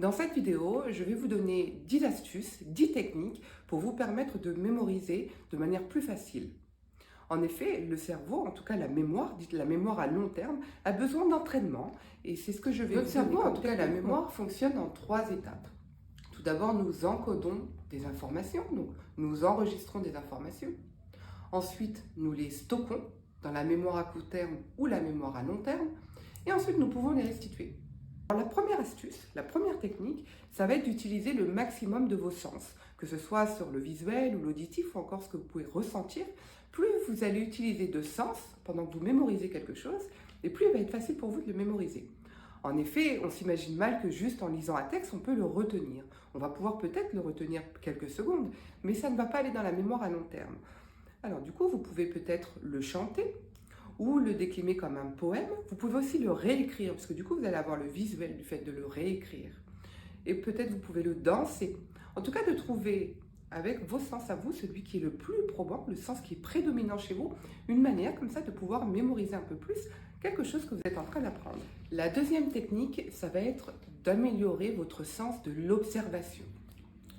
Dans cette vidéo, je vais vous donner 10 astuces, 10 techniques pour vous permettre de mémoriser de manière plus facile. En effet, le cerveau, en tout cas la mémoire, dites la mémoire à long terme, a besoin d'entraînement et c'est ce que je vais vous donner. Notre cerveau, en tout cas la mémoire, fonctionne en 3 étapes. Tout d'abord, nous encodons des informations, donc nous enregistrons des informations. Ensuite, nous les stockons dans la mémoire à court terme ou la mémoire à long terme. Et ensuite, nous pouvons les restituer. Alors, la première astuce, la première technique, ça va être d'utiliser le maximum de vos sens, que ce soit sur le visuel ou l'auditif ou encore ce que vous pouvez ressentir. Plus vous allez utiliser de sens pendant que vous mémorisez quelque chose, et plus il va être facile pour vous de le mémoriser. En effet, on s'imagine mal que juste en lisant un texte, on peut le retenir. On va pouvoir peut-être le retenir quelques secondes, mais ça ne va pas aller dans la mémoire à long terme. Alors du coup, vous pouvez peut-être le chanter ou le déclimer comme un poème. Vous pouvez aussi le réécrire, parce que du coup, vous allez avoir le visuel du fait de le réécrire. Et peut-être vous pouvez le danser. En tout cas, de trouver avec vos sens à vous, celui qui est le plus probant, le sens qui est prédominant chez vous, une manière comme ça de pouvoir mémoriser un peu plus quelque chose que vous êtes en train d'apprendre. La deuxième technique, ça va être d'améliorer votre sens de l'observation.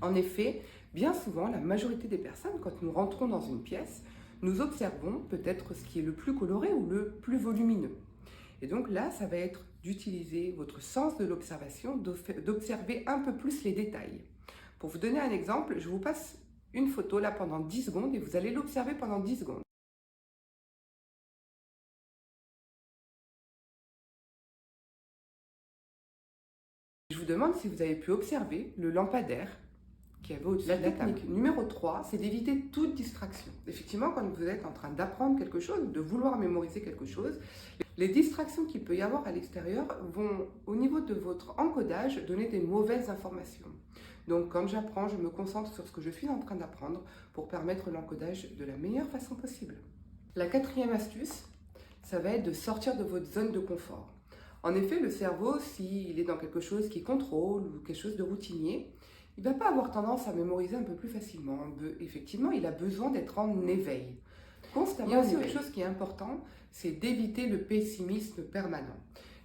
En effet, bien souvent, la majorité des personnes, quand nous rentrons dans une pièce, nous observons peut-être ce qui est le plus coloré ou le plus volumineux. Et donc là, ça va être d'utiliser votre sens de l'observation, d'observer un peu plus les détails. Pour vous donner un exemple, je vous passe une photo là pendant 10 secondes et vous allez l'observer pendant 10 secondes. Je vous demande si vous avez pu observer le lampadaire qui avait au-dessus de la table. Numéro 3, c'est d'éviter toute distraction. Effectivement, quand vous êtes en train d'apprendre quelque chose, de vouloir mémoriser quelque chose, les distractions qu'il peut y avoir à l'extérieur vont, au niveau de votre encodage, donner des mauvaises informations. Donc, quand j'apprends, je me concentre sur ce que je suis en train d'apprendre pour permettre l'encodage de la meilleure façon possible. La quatrième astuce, ça va être de sortir de votre zone de confort. En effet, le cerveau, s'il est dans quelque chose qui contrôle ou quelque chose de routinier, il ne va pas avoir tendance à mémoriser un peu plus facilement. Effectivement, il a besoin d'être en éveil. Constamment. Il y a aussi autre chose qui est important, c'est d'éviter le pessimisme permanent.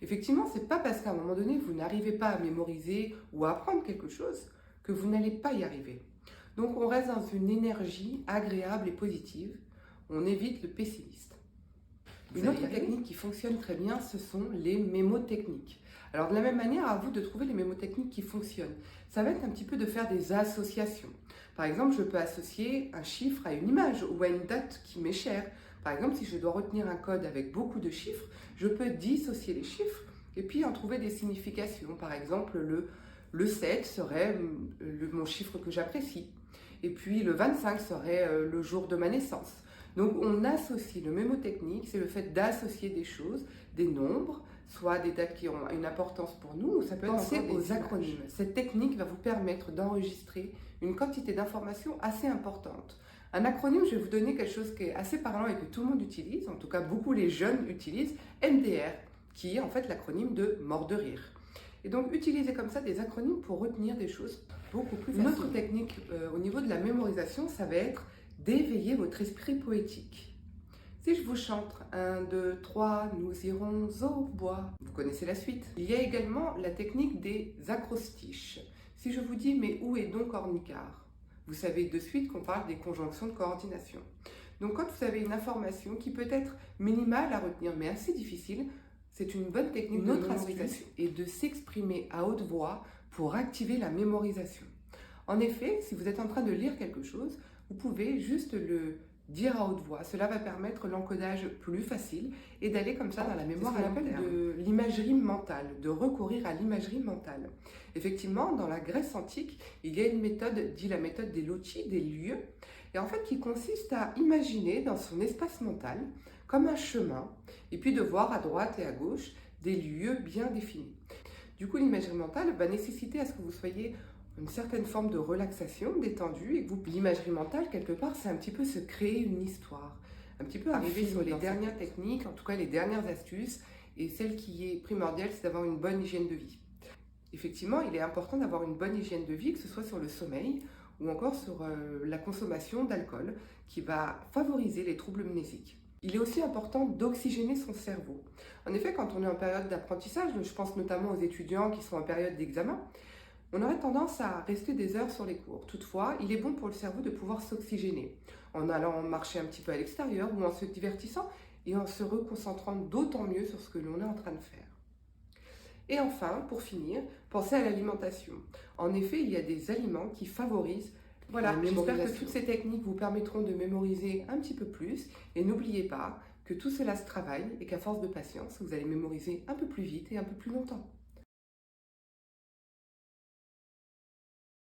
Effectivement, ce n'est pas parce qu'à un moment donné, vous n'arrivez pas à mémoriser ou à apprendre quelque chose que vous n'allez pas y arriver. Donc, on reste dans une énergie agréable et positive. On évite le pessimisme. Une autre technique qui fonctionne très bien, ce sont les mémotechniques. Alors de la même manière, à vous de trouver les mémotechniques qui fonctionnent. Ça va être un petit peu de faire des associations. Par exemple, je peux associer un chiffre à une image ou à une date qui m'est chère. Par exemple, si je dois retenir un code avec beaucoup de chiffres, je peux dissocier les chiffres et puis en trouver des significations. Par exemple, le 7 serait mon chiffre que j'apprécie. Et puis le 25 serait le jour de ma naissance. Donc on associe, le mémotechnique, c'est le fait d'associer des choses, des nombres, soit des dates qui ont une importance pour nous, ou ça peut être penser aux acronymes. Cette technique va vous permettre d'enregistrer une quantité d'informations assez importante. Un acronyme, je vais vous donner quelque chose qui est assez parlant et que tout le monde utilise, en tout cas beaucoup les jeunes utilisent, MDR, qui est en fait l'acronyme de mort de rire. Et donc utiliser comme ça des acronymes pour retenir des choses beaucoup plus faciles. Une autre technique au niveau de la mémorisation, ça va être d'éveiller votre esprit poétique. Si je vous chante 1, 2, 3, nous irons au bois, vous connaissez la suite. Il y a également la technique des acrostiches. Si je vous dis mais où est donc Ornicard, vous savez de suite qu'on parle des conjonctions de coordination. Donc quand vous avez une information qui peut être minimale à retenir mais assez difficile, c'est une bonne technique de mémorisation et de s'exprimer à haute voix pour activer la mémorisation. En effet, si vous êtes en train de lire quelque chose, vous pouvez juste le dire à haute voix. Cela va permettre l'encodage plus facile et d'aller comme ça dans la mémoire à long terme. De l'imagerie mentale, de recourir à l'imagerie mentale. Effectivement, dans la Grèce antique, il y a une méthode, dit la méthode des loci, des lieux, et en fait qui consiste à imaginer dans son espace mental comme un chemin, et puis de voir à droite et à gauche des lieux bien définis. Du coup, l'imagerie mentale va nécessiter à ce que vous soyez une certaine forme de relaxation, détendue, et que vous, l'imagerie mentale, quelque part, c'est un petit peu se créer une histoire, un petit peu arriver sur les dernières techniques, en tout cas les dernières astuces, et celle qui est primordiale, c'est d'avoir une bonne hygiène de vie. Effectivement, il est important d'avoir une bonne hygiène de vie, que ce soit sur le sommeil ou encore sur la consommation d'alcool, qui va favoriser les troubles mnésiques. Il est aussi important d'oxygéner son cerveau. En effet, quand on est en période d'apprentissage, je pense notamment aux étudiants qui sont en période d'examen, on aurait tendance à rester des heures sur les cours. Toutefois, il est bon pour le cerveau de pouvoir s'oxygéner en allant marcher un petit peu à l'extérieur ou en se divertissant et en se reconcentrant d'autant mieux sur ce que l'on est en train de faire. Et enfin, pour finir, pensez à l'alimentation. En effet, il y a des aliments qui favorisent la mémorisation. J'espère que toutes ces techniques vous permettront de mémoriser un petit peu plus. Et n'oubliez pas que tout cela se travaille et qu'à force de patience, vous allez mémoriser un peu plus vite et un peu plus longtemps.